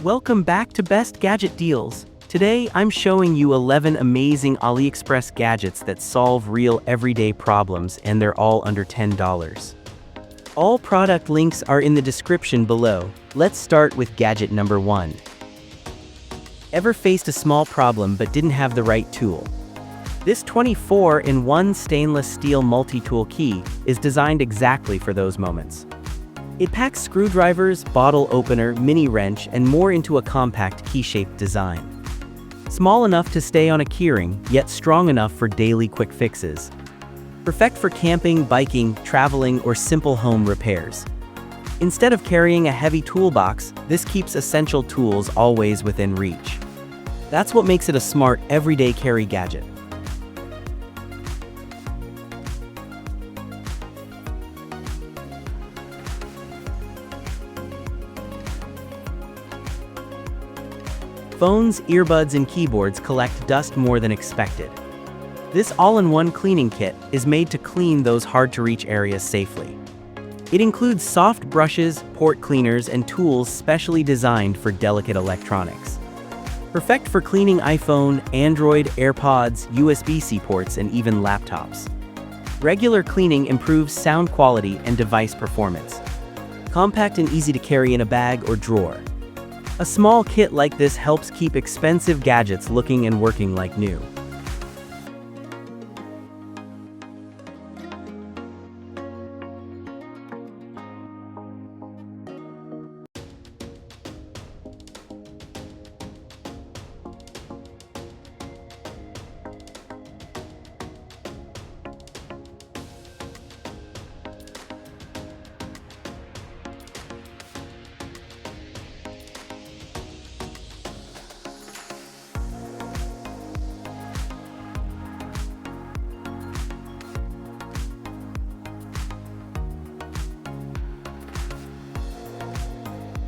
Welcome back to Best Gadget Deals. Today, I'm showing you 11 amazing AliExpress gadgets that solve real everyday problems, and they're all under $10. All product links are in the description below. Let's start with gadget number 1. Ever faced a small problem but didn't have the right tool? This 24-in-1 stainless steel multi-tool key is designed exactly for those moments. It packs screwdrivers, bottle opener, mini wrench, and more into a compact key-shaped design. Small enough to stay on a keyring, yet strong enough for daily quick fixes. Perfect for camping, biking, traveling, or simple home repairs. Instead of carrying a heavy toolbox, this keeps essential tools always within reach. That's what makes it a smart, everyday carry gadget. Phones, earbuds, and keyboards collect dust more than expected. This all-in-one cleaning kit is made to clean those hard-to-reach areas safely. It includes soft brushes, port cleaners, and tools specially designed for delicate electronics. Perfect for cleaning iPhone, Android, AirPods, USB-C ports, and even laptops. Regular cleaning improves sound quality and device performance. Compact and easy to carry in a bag or drawer. A small kit like this helps keep expensive gadgets looking and working like new.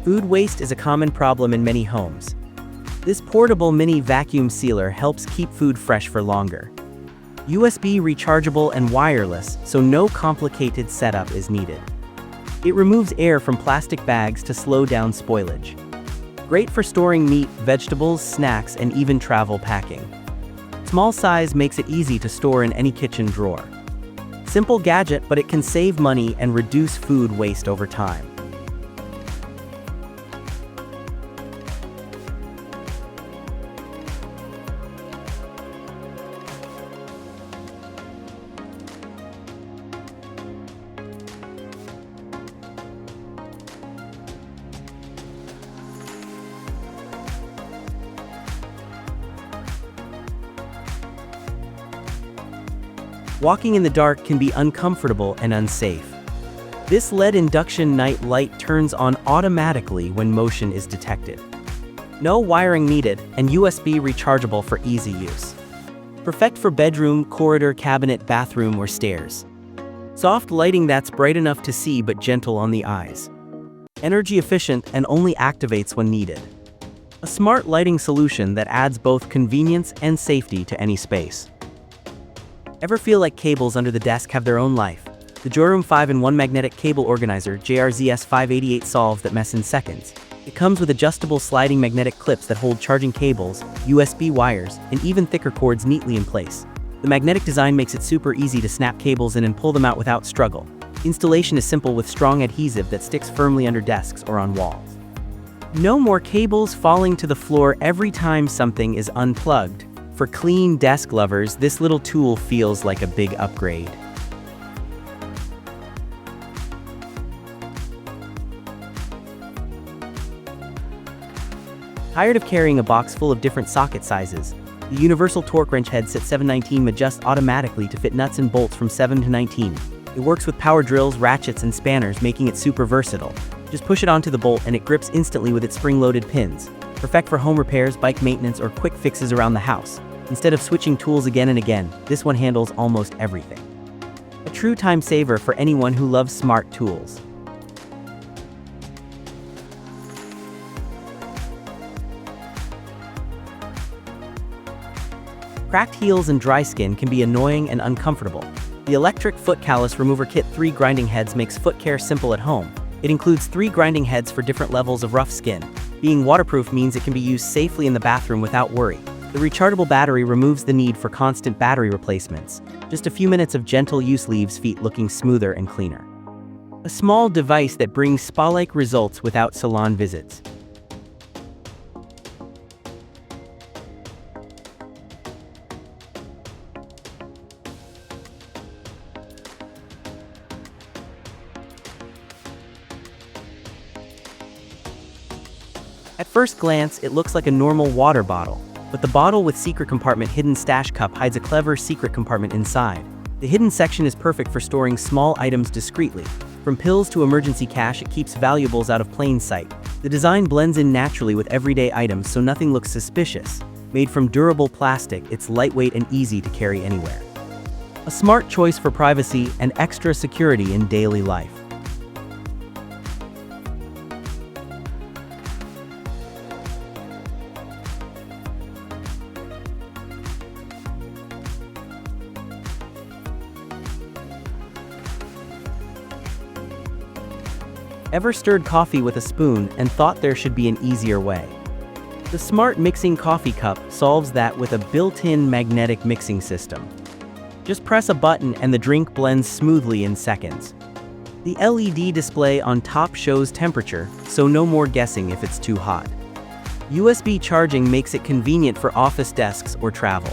Food waste is a common problem in many homes. This portable mini vacuum sealer helps keep food fresh for longer. USB rechargeable and wireless, so no complicated setup is needed. It removes air from plastic bags to slow down spoilage. Great for storing meat, vegetables, snacks, and even travel packing. Small size makes it easy to store in any kitchen drawer. Simple gadget, but it can save money and reduce food waste over time. Walking in the dark can be uncomfortable and unsafe. This LED induction night light turns on automatically when motion is detected. No wiring needed, and USB rechargeable for easy use. Perfect for bedroom, corridor, cabinet, bathroom, or stairs. Soft lighting that's bright enough to see but gentle on the eyes. Energy efficient and only activates when needed. A smart lighting solution that adds both convenience and safety to any space. Ever feel like cables under the desk have their own life? The Joyroom 5-in-1 magnetic cable organizer JRZS 588 solves that mess in seconds. It comes with adjustable sliding magnetic clips that hold charging cables, USB wires, and even thicker cords neatly in place. The magnetic design makes it super easy to snap cables in and pull them out without struggle. Installation is simple with strong adhesive that sticks firmly under desks or on walls. No more cables falling to the floor every time something is unplugged. For clean desk lovers, this little tool feels like a big upgrade. Tired of carrying a box full of different socket sizes? The universal torque wrench head set 719 adjusts automatically to fit nuts and bolts from 7 to 19. It works with power drills, ratchets, and spanners, making it super versatile. Just push it onto the bolt and it grips instantly with its spring-loaded pins. Perfect for home repairs, bike maintenance, or quick fixes around the house. Instead of switching tools again and again, this one handles almost everything. A true time saver for anyone who loves smart tools. Cracked heels and dry skin can be annoying and uncomfortable. The electric foot callus remover kit 3 grinding heads makes foot care simple at home. It includes 3 grinding heads for different levels of rough skin. Being waterproof means it can be used safely in the bathroom without worry. The rechargeable battery removes the need for constant battery replacements. Just a few minutes of gentle use leaves feet looking smoother and cleaner. A small device that brings spa-like results without salon visits. At first glance, it looks like a normal water bottle, but the bottle with secret compartment hidden stash cup hides a clever secret compartment inside. The hidden section is perfect for storing small items discreetly. From pills to emergency cash, it keeps valuables out of plain sight. The design blends in naturally with everyday items so nothing looks suspicious. Made from durable plastic, it's lightweight and easy to carry anywhere. A smart choice for privacy and extra security in daily life. Ever stirred coffee with a spoon and thought there should be an easier way? The smart mixing coffee cup solves that with a built-in magnetic mixing system. Just press a button and the drink blends smoothly in seconds. The LED display on top shows temperature, so no more guessing if it's too hot. USB charging makes it convenient for office desks or travel.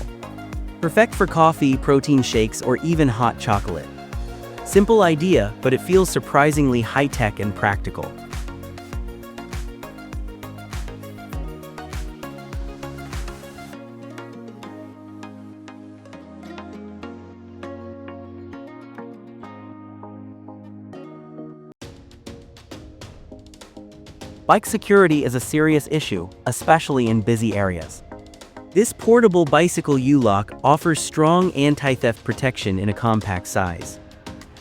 Perfect for coffee, protein shakes, or even hot chocolate. Simple idea, but it feels surprisingly high-tech and practical. Bike security is a serious issue, especially in busy areas. This portable bicycle U-lock offers strong anti-theft protection in a compact size.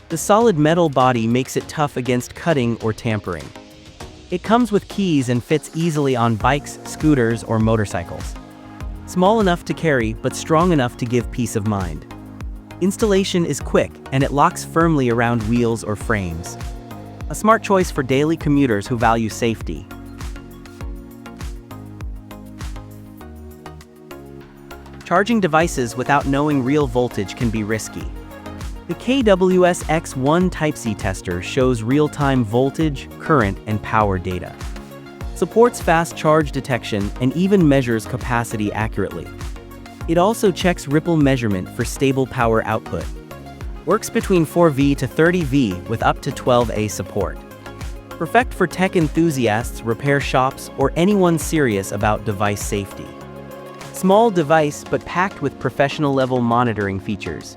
The solid metal body makes it tough against cutting or tampering. It comes with keys and fits easily on bikes, scooters, or motorcycles. Small enough to carry, but strong enough to give peace of mind. Installation is quick, and it locks firmly around wheels or frames. A smart choice for daily commuters who value safety. Charging devices without knowing real voltage can be risky. The KWS X1 Type-C tester shows real-time voltage, current, and power data. Supports fast charge detection and even measures capacity accurately. It also checks ripple measurement for stable power output. Works between 4V to 30V with up to 12A support. Perfect for tech enthusiasts, repair shops, or anyone serious about device safety. Small device but packed with professional-level monitoring features.